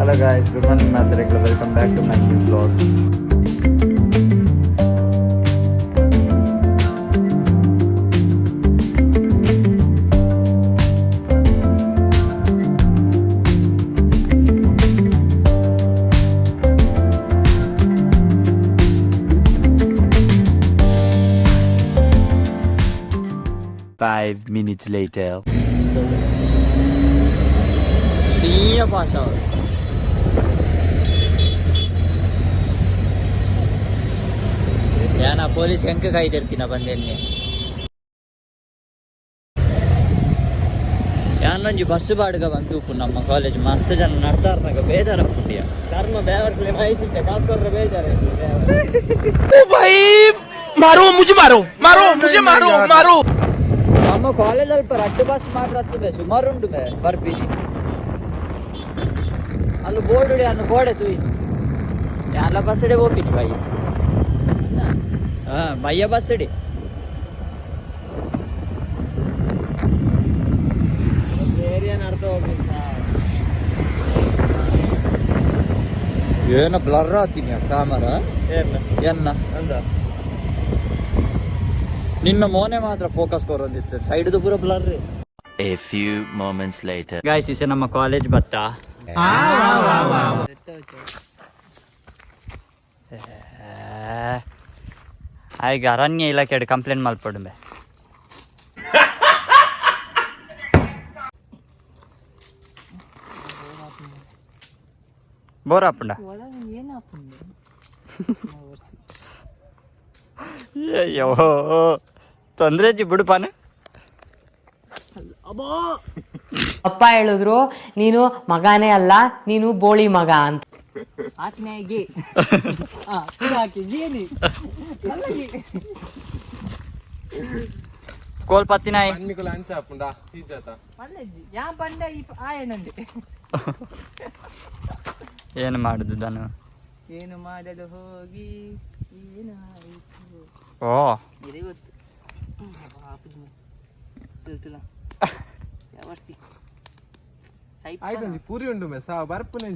Hello guys, good morning Mathurikla. Welcome back to my new vlog. Five minutes later. See ya pass out. ಯಾನ police ಹೆಂಗ ಕಾಯ್ದಿರ್ತೀನ ಬಂದೇನಿ ಯಾನೊಂಜಿ bus ಬಾಡ್ಗ ಬಂತು ನಮ್ಮ college ಮಸ್ತ್ ಜನ ನಡ್ತಾರ್ನಾಗ ಬೇಜಾರ ಪುಂಡಿಯ ಕರ್ಮ ಬೇವರ್ಸ್ಲೆ ಮಾಹಿತಿ ಕಾಸು ಕೊಟ್ರೆ ಬೇಜಾರ मारो मुझे मारो मारो मुझे मारो मारो ನಮ್ಮ ಕಾಲೇಜಲ್ಲಿ ರಡ್ಡು ಬಸ್ ಮಾತ್ರ ಹತ್ತದೆ ಸುಮಾರು ಉಂಟು ಬರ್ಪೀನಿ ಅಲ್ಲಿ ಬೋರ್ಡ್ ಉಡಿ ಅನ್ನು ಗೋಡೆ ತುಯಿ ಎಲ್ಲ ಬಸ್ ಇಡೆ ಹೋಗ್ತೀನಿ ಬೈ ಬಯ್ಯ ಬಸ್ ಇಡಿ ಏನ ಬ್ಲರ್ ಆತೀನಿ ಕ್ಯಾಮರಾ ಎನ್ನ ನಿನ್ನ ಮೋನೆ ಮಾತ್ರ ಫೋಕಸ್ ಕೊರೋದಿತ್ತು ಸೈಡ್ದು ಪೂರ ಬ್ಲರ್ ರೀ. A few moments later. Guys ಇಸ ನಮ್ಮ ಕಾಲೇಜ್ ಬತ್ತ ಈಗ ಅರಣ್ಯ ಇಲಾಖೆ ಕಂಪ್ಲೇಂಟ್ ಮಲ್ಪಡುಂಬೆ ಬೋರ್ ಹಾಪುಂಡ ಅಯ್ಯೋ ತೊಂದ್ರೆ ಜಿ ಬಿಡುಪಾನ ಅಪ್ಪ ಹೇಳಿದ್ರು ನೀನು ಮಗನೇ ಅಲ್ಲ ನೀನು ಬೋಳಿ ಮಗ ಅಂತ. ಕೋಲ್ ಪತ್ತಿನಾಯಿ ಏನು ಮಾಡುದು ನಾನು ಏನು ಮಾಡಲು ಹೋಗಿ ಓ पूरी उंडु में सा बर्फ ने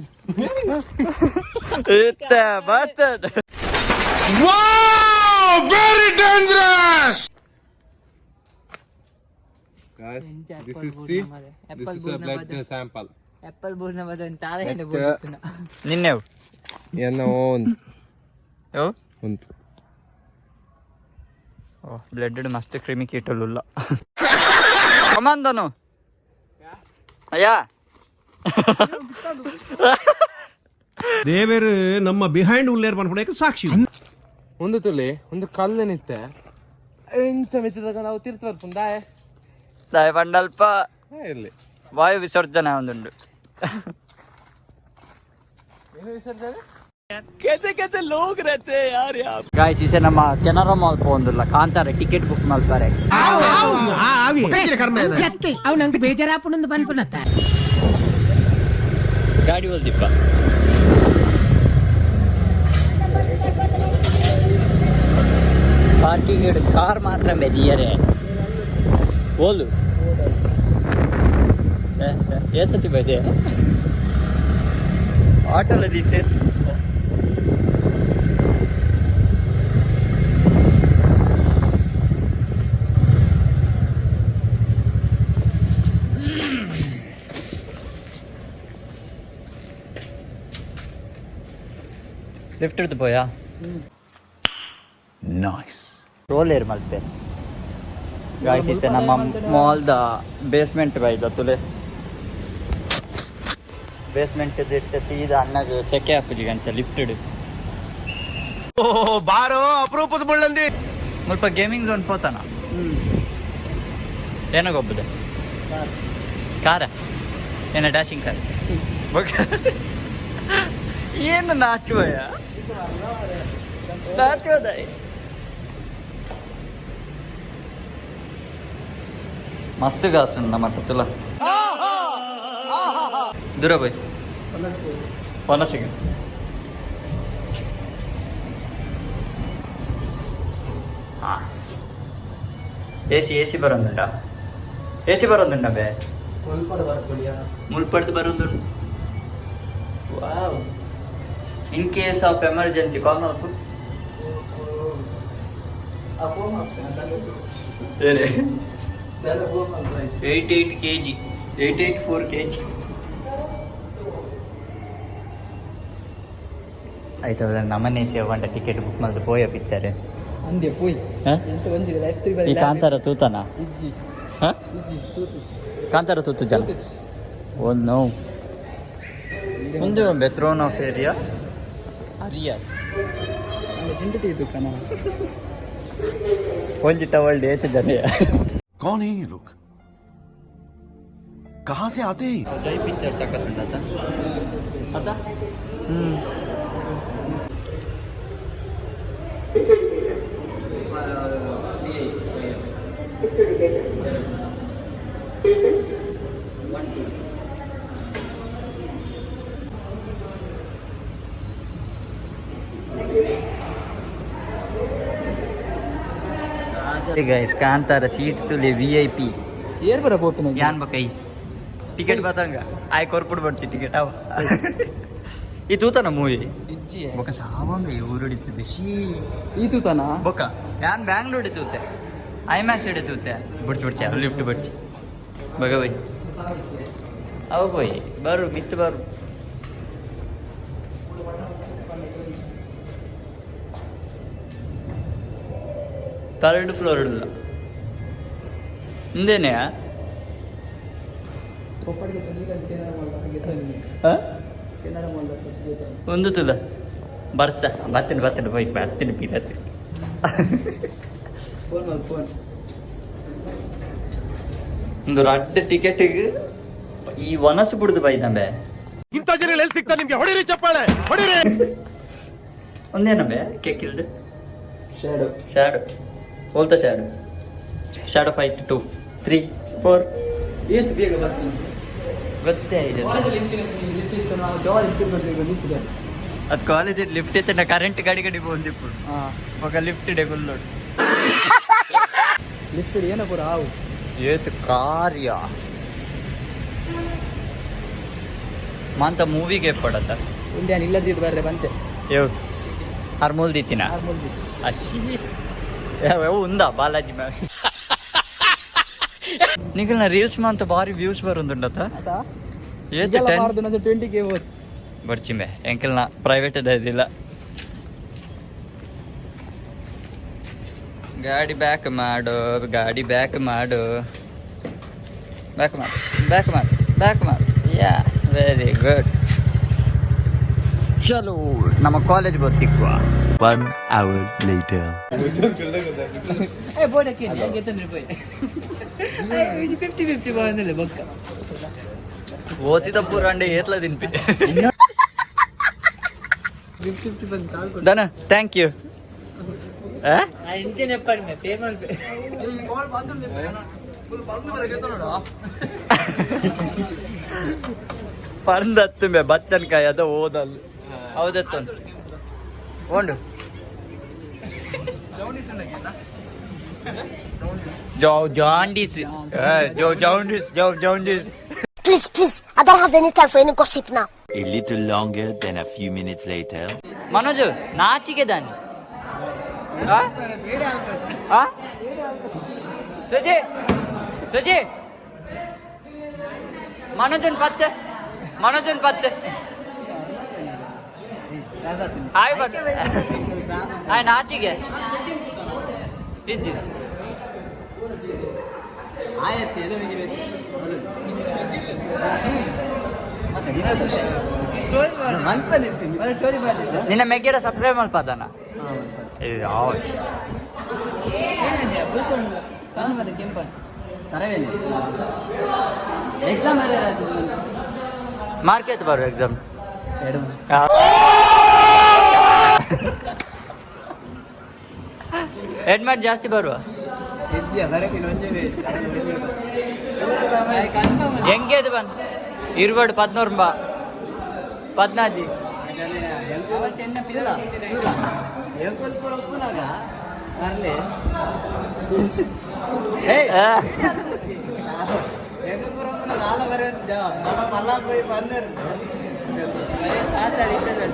wow very dangerous guys this is a blood sample ಆಪಲ್ ಬೋರ್ನ ಬದನ್ ತಾಳೆ ಹೆಂಡೆ ಬೋರ್ನ ನಿನ್ನೆವು ಏನೋ ಯೋ ಉಂಟು ಓ ಬ್ಲಡ್ ಮಸ್ತ್ ಕ್ರಿಮಿ ಕೀಟಲ್ಲ ಕಮಾಂದನು ಅಯ್ಯಾ ದೇವರು ನಮ್ಮ ಬಿಹೈಂಡ್ ಉಲ್ಲೇರ್ ಬಂದ್ಬಿಡಕ್ಕೆ ಸಾಕ್ಷಿ ಒಂದು ತುಳಿ ಒಂದು ಕಲ್ಲು ನಿತ್ತೆ ಎಂಚ ಮೆತ್ತಿದಾಗ ನಾವು ತೀರ್ಥ ಬರ್ಪುಂದಾಯ ದಯ ಬಂಡಲ್ಪ ಇರ್ಲಿ ವಾಯು ವಿಸರ್ಜನೆ ಒಂದುಂಡು ಗಾಯ್ಸ್ ಇಸೆ ನಮ್ಮ ಕೆನರಾ ಮಾಲ್ ಪೋಂದಿಲ್ಲ ಕಾಂತಾರೆ ಟಿಕೆಟ್ ಬುಕ್ ಮಾಡ್ತಾರೆ ಅವನಂಗೆ ಬೇಜಾರಾಪುಣಂದು ಬಂದ್ಪುನತ್ತ ಗಾಡಿ ಹೋಲ್ದಿಪ್ಪ ಪಾರ್ಕಿಂಗ್ ಇಡು ಕಾರ್ ಮಾತ್ರ ಮೆದಿಯರೆ ಓಲು ಏಸತಿ ಬೈದೆ ಆಟೋಲದಿತ್ತೆ ಲಿಫ್ಟ್ ಇಡ್ದು ಪೋಯಾ Nice. ರೋಲ್ ಏರ್ ಮಲ್ಪೆ ಗಾಯ್ಸ್ ಇತ್ತೆ ನಮ್ಮ ಮಾಲ್ದ ಬೇಸ್ಮೆಂಟ್ ಬೈದ ತುಲೆ ಬೇಸ್ಮೆಂಟ್ ಇಟ್ಟು ಸೀದಾ ಅಣ್ಣಗೆ ಸೆಕೆ ಹಾಕುಜಿ ಅಂತ ಲಿಫ್ಟ್ ಇಡು ಬಾರೋ ಅಪರೂಪದ ಮುಳ್ಳಂದಿ ಸ್ವಲ್ಪ ಗೇಮಿಂಗ್ ಝೋನ್ ಪೋತಾನ ಏನಾಗೊಬ್ಬದೆ ಕಾರ ಏನ ಡ್ಯಾಶಿಂಗ್ ಕಾರ್ ಏನು ನಾಚುವಯ ನಾಚೋದ ಮಸ್ತ್ ಗಾಸ್ ಉಂಟು ನಮ್ಮ ತುಲ ದೂರ ಬೈ ಪನಸಿಗೆ ಎಸಿ ಬರೋದುಂಟಾ ಎಸಿ ಬರೋದುಂಟ ಬೇ ಮುಲ್ಪಡ್ದು ಬರೋದುಂಟು Wow. In case of emergency, call now. 88 kg, 884 kg. ಆಯ್ತು ನಮ್ಮನೆ ಸೇವಂಟ ಟಿಕೆಟ್ ಬುಕ್ ಮಾಡಿದ್ರೆ ಪೋಯ ಪಿಕ್ಚರ್ ಅಂದೆ ಪೋಯ್ ಎಂತ ಬಂದಿದೆ ಲೈಫ್ ಈ ಕಾಂತಾರ ತೂತನ ಕಾಂತಾರ ತೂತು ಜನ ಒಂದು ನೋವು ಮುಂದೆ ಒಂದು ಥ್ರೋನ್ ಆಫ್ ಏರಿಯಾ ಅರಿಯಾ ಚಿಂತೆ ಇದು ಕಣ ಒಂಜಿ ಟವಲ್ ಡೇಟ್ ಜನ कौन है ये लोग कहाँ से आते हैं ಜೈ ಪಿಕ್ಚರ್ ಸಾಕತ್ತಂತ ಅದ ಗೈಸ್ ಕಾಂತಾರ ಸೀಟ್ ತುಲಿ VIP ಏರ್ ಬರ ಬೋಪಿನ ಯಾನ್ ಬಕೈ ಟಿಕೆಟ್ ಬತ್ತಂಗ ಆಯ್ ಕೊರ್ಪುಡ್ ಬರ್ತಿ ಟಿಕೆಟ್ ಅವ ಈ ತೂತನ ಮೂವಿ ಇಜ್ಜಿ ಬೊಕ ಸಾವಂಗ ಇವ್ರು ಹಿಡಿತಿದ್ದೆ ಶೀ ಈ ತೂತನ ಬೊಕ ಯಾನ್ ಬ್ಯಾಂಗ್ಳೂರ್ ಹಿಡಿತೂತೆ ಐಮ್ಯಾಕ್ಸ್ ಹಿಡಿತೂತೆ ಬಿಡ್ತಿ ಲಿಫ್ಟ್ ಬಿಡ್ತಿ ಬಗ ಬೈ ಅವ ಬೈ ಬರು ಮಿತ್ತು ಬರು ಥರ್ಡ್ ಫ್ಲೋರ್ ಇಲ್ಲ ಹಿಂದೇನೆ ಒಂದು ತುಲ ಬರ್ಸ ಬರ್ತೀನಿ ಬೈಕ್ ಬರ್ತೀನಿ ಪೀರತ್ತೆ ಒಂದು ರಡ್ಡ ಟಿಕೆಟಿಗೆ ಈ ಒನಸು ಬಿಡುದು ಬೈ ನಂಬೆ ಇಂಥ ಜನ ಎಲ್ಲಿ ಸಿಗ್ತಾರೆ ನಿಮ್ಗೆ ಹೊಡಿರಿ ಚಪ್ಪಾಳೆ ಹೊಡಿರಿ ಒಂದೇನಂಬೆ ಕೇಕಿಲ್ಡ್ ಶ್ಯಾಡೋ ಹೋಲ್ತಾ ಶ್ಯಾಡೋ 5 2 3 4 ಏತ್ ಬೇಗ ಬರ್ತೀನಿ ಗೊತ್ತೇ ಇದೆ ಲಿಫ್ಟ್ ಇಸ್ಕೊಂಡು ನಾವು ಜವಾರಿ ಇಟ್ಟಿರ್ಬೇಕು ನಿಲ್ಸಿದೆ ಅದು ಕಾಲೇಜ್ ಲಿಫ್ಟ್ ಇತ್ತು ಕರೆಂಟ್ ಗಾಡಿ ಬಂದಿప్పుడు ఒక లిఫ్ట్ డెగుల్లో ಲಿಫ್ಟ್ ಏನೋ ಪೂರ ಆವು ಏತ್ ಕಾರ್ಯ ಮಾಂತ ಮೂವಿಗೆ ಪಡತ್ತ ಇಂಡಿಯನ್ ಇಲ್ಲದಿದ್ದು ಬರ್ರೆ ಬಂತೆ ಏವ್ ಹರ್ಮೂಲ್ ದಿತ್ತಿನ ಅಶಿ ಯಾವ ఉందా బాలాజీ నీకు నా రీల్స్ మాంత భారీ వ్యూస్ బరుందుండత ಆತಾ ಏತ್ ಇದೆಲ್ಲ 10 ಮಾಡ್ದು ನಂದು 20K ಹೋಯ್ತು ಬರ್ಚಿಂಬೆ ಎಂಕಲ್ ನಾ ಪ್ರೈವೇಟ್ ಇದಿಲ್ಲ ಗಾಡಿ ಬ್ಯಾಕ್ ಮಾಡು ಬ್ಯಾಕ್ ಮಾಡು ಯಾ ವೆರಿ ಗುಡ್ ಚಲೋ ನಮ್ಮ ಕಾಲೇಜ್ ಬರ್ತಿಕ್ವಾ 1 hour later. ಏ ಬೋಡಕ್ಕೆ ಹೆಂಗೆ ತಂದ್ರೆ போய் ಇದು 50-50 ಬಂದಿಲ್ಲ ಬೊಕ್ಕ ಓದಿದ ಪೂರ ಅಂಡೆ ಏತ್ಲ ದಿನ್ಪಿ 50-50 ಬಂದು ಕಾಲ್ ಕೊಡು ದನ ಥ್ಯಾಂಕ್ ಯು ಆ ಇಂಟೆನೆ ಪರ್ಮೆ ಪೇಮೆಂಟ್ ಈ ಕಾಲ್ ಬಂದು ಫುಲ್ ಬಂದು ಬರಕ್ಕೆ ನೋಡು ಪರಂದತ್ತು ಮೇ ಬಚ್ಚನ್ ಕಾಯಿ ಅದ ಓದಲ್ ಹೌದತ್ತು ಓಂಡು jaundice Please, I don't have any time for any gossip now. A little longer than a few minutes later. Manoj ನಾಚಿಕೆ ದಾನಿ ಸುಜಿ ಮನೋಜನ್ ಪತ್ತೆ ಹಾಯ್ ಬಟ್ ಹಾಯ್ ನಾಚಿಗೆ ಇಜ್ಜಿ ಆಯತ್ತೆ ಇದು ಹೇಗಿದೆ ಮತ್ತೆ ಸ್ಟೋರಿ ಮಾಡಿದ್ದೆ ನಿನ್ನ ಮೆಗ್ಗೆಡ ಸಬ್ಸ್ಕ್ರೈಬ್ ಮಲ್ಪದಾನ ಕೆಂಪ ತರವೇನೆ ಎಕ್ಸಾಮ್ ಮಾರ್ಕ್ ಎತ್ತು ಬರು ಎಕ್ಸಾಮ್ ಹೆಡ್ಮಾರ್ಕ್ ಜಾಸ್ತಿ ಬರುವ ಹೆಂಗೆ ಅದು ಬಂದು ಇರ್ಬೇಡು 14 ಬಾ 14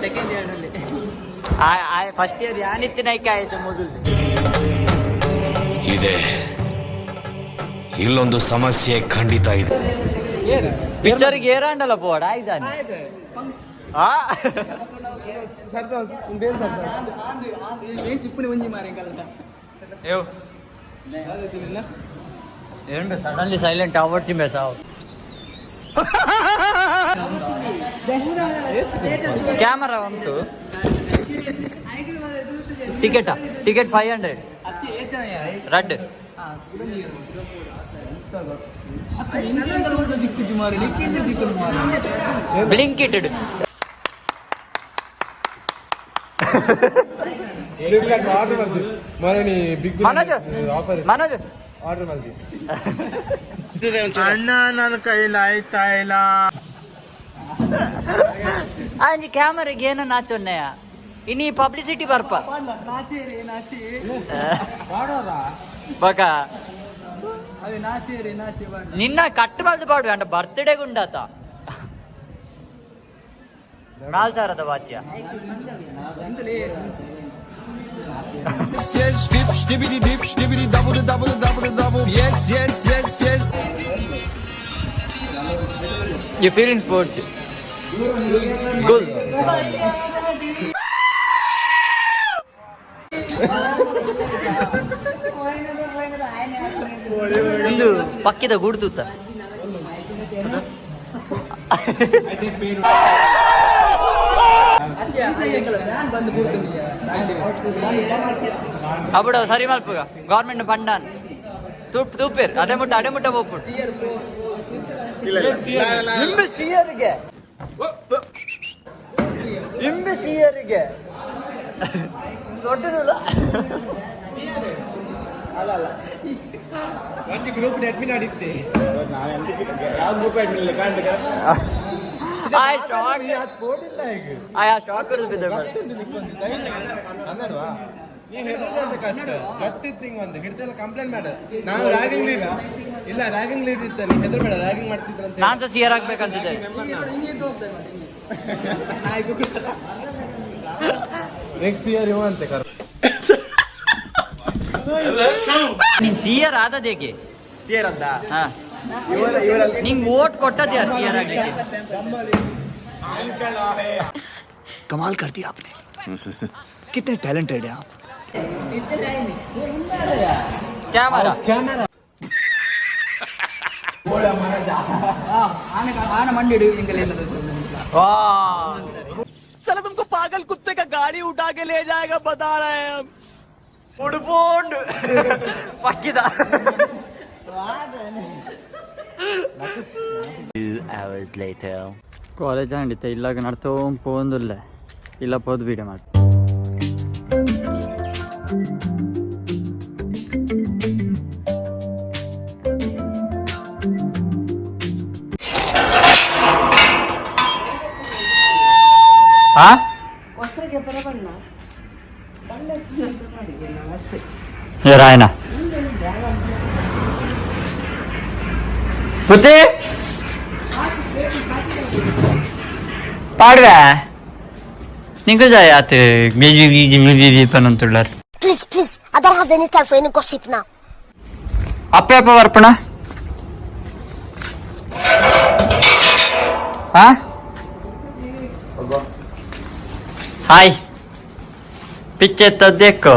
ಸೆಕೆಂಡ್ ಇಯರ್ ಅಲ್ಲಿ ಫಸ್ಟ್ ಇಯರ್ ಯಾನಿತ್ತು ನಾಯ್ಕ ಆಯ್ತು ಮೊದಲು ಇದೆ. ಇಲ್ಲೊಂದು ಸಮಸ್ಯೆ ಖಂಡಿತ ಇದೆ. ಪಿಕ್ಚರ್ಗೆ ಏರಾಂಡಲ್ಲ ಪೋಡ ಆಯ್ತಾನೆ ಚಿಪ್ಪುನಿ ಒಂಜಿ ಮಾರೆ ಕಲ್ತ ಏನು ಸಡನ್ಲಿ ಸೈಲೆಂಟ್ ಆವರ್ತಿ ಮೇಸಾವ್ ಕ್ಯಾಮರಾ ಉಂಟು ಟಿಕೆಟ್ 500 ರಡ್ ಬ್ಲಿಂಕ್ ಇಟ್ಟಿಡು ಮನೋಜ್ ಆರ್ಡರ್ ಮಾಡಿ ಅಣ್ಣ ನನ್ನ ಕೈಲಿ ಆಯ್ತಾ ಇಲ್ಲ. ಅಂಜಿ ಕ್ಯಾಮರಾಗೆ ಏನೋ ನಾಚೊನ್ನೆಯ ಇನಿ ಪಬ್ಲಿಸಿಟಿ ಬರ್ಪ ಬಕ ನಿನ್ನ ಕಟ್ಟು ಬಲ್ದು ಪಾಡು ಅಂಡ ಬರ್ತ್ಡೇ ಗುಂಡಾತ 4000 ವಾಚ್ಯ You feeling sports? Good. ಇಂದು ಪಕ್ಕಿದ ಗುಡ್ತುತ್ತ ಅಬಡ ಸರಿ ಮಲ್ಪುಗ ಗೌರ್ಮೆಂಟ್ ಬಂಡಾನ್ ತೂಪೇರ್ ಅಡೆ ಮುಟ್ಟ ಬೋಪುಡು ಇಂಬೆ ಸಿಯರಿಗೆ ದೊಡ್ಡದಲ್ಲ ಗ್ರೂಪ್ ಅಡ್ಮಿನ್ ಆಡಿತ್ತೆ ಕಂಪ್ಲೇಂಟ್ ಮಾಡ ನಾವು ರ್ಯಾಗಿಂಗ್ ಲೀಡ್ ಇಲ್ಲ ರ್ಯಾಗಿಂಗ್ ಲೀಡ್ ಇರ್ತಾನೆ ಹೆದರ್ಬೇಡ ರ್ಯಾಗಿಂಗ್ ಮಾಡ್ತಿದ್ರಂತೆ ನಾನ್ ಸಹ ಸಿಯರ್ ಆಗ್ಬೇಕಂತಿದ್ದೆ ನೆಕ್ಸ್ಟ್ ಇಯರ್ ಇವ ಅಂತೆ ಕರ ನೀನ್ ಸಿಯರ್ ಆದದೇಗೆ ಸಿಯರ್ ಅದ್ದ ಹಾ ನಿಂಗ್ ಓಟ್ ಕೊಟ್ಟದ್ ಯಾರು ಸಿಯರ್ ಆಗ್ಲಿಕ್ಕೆ कमाल कर दिया आपने. कितने टैलेंटेड है आप. ಕ್ಯಾಮರಾ ಆನ ಮಂಡಿಡು ಹಿಂಗೆಲ್ಲ साला तुमको पागल कुत्ते का गाड़ी उठा के ले जाएगा बता रहे हैं हम. ಉಡ್ಬೋಂಡು ಪಕ್ಕಿದ 2 hours later. ಕಾಲೇಜ್ ಅಂಡಿತ್ತೆ ಇಲ್ಲಾಗ ನಡ್ತೋ ಪೋಂದಿಲ್ಲ ಇಲ್ಲ ಪೋದ್ ಬಿಡ ಮಾಡಿ ರಾಯನ ಪುತ್ತಿ ಪಾಡ್ವೆ ನಿಂಗೂ ಜಾಯ ಆತು ಬೀಜಿ ಪನ್ನಂತುಳ್ಳಾರ್ Please, I don't have any time for any gossip now. ಅಪ್ಪ ಅಪ್ಪ ವರ್ಪಣ ಹಾಯ್ ಪಿಚ್ಚೆ ತದ್ದೇಕೋ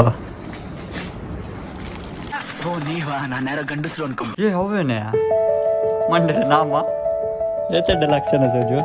ನಾನ್ಯಾರೋ ಗಂಡಸ್ರು ಅನ್ಕೊಂಡ್ ಏ ಹೌವೇನೆ ಮಂಡ್ಯ ನಾಮ ಏತಡ್ಡ ಲಕ್ಷಣ ಸೋಜು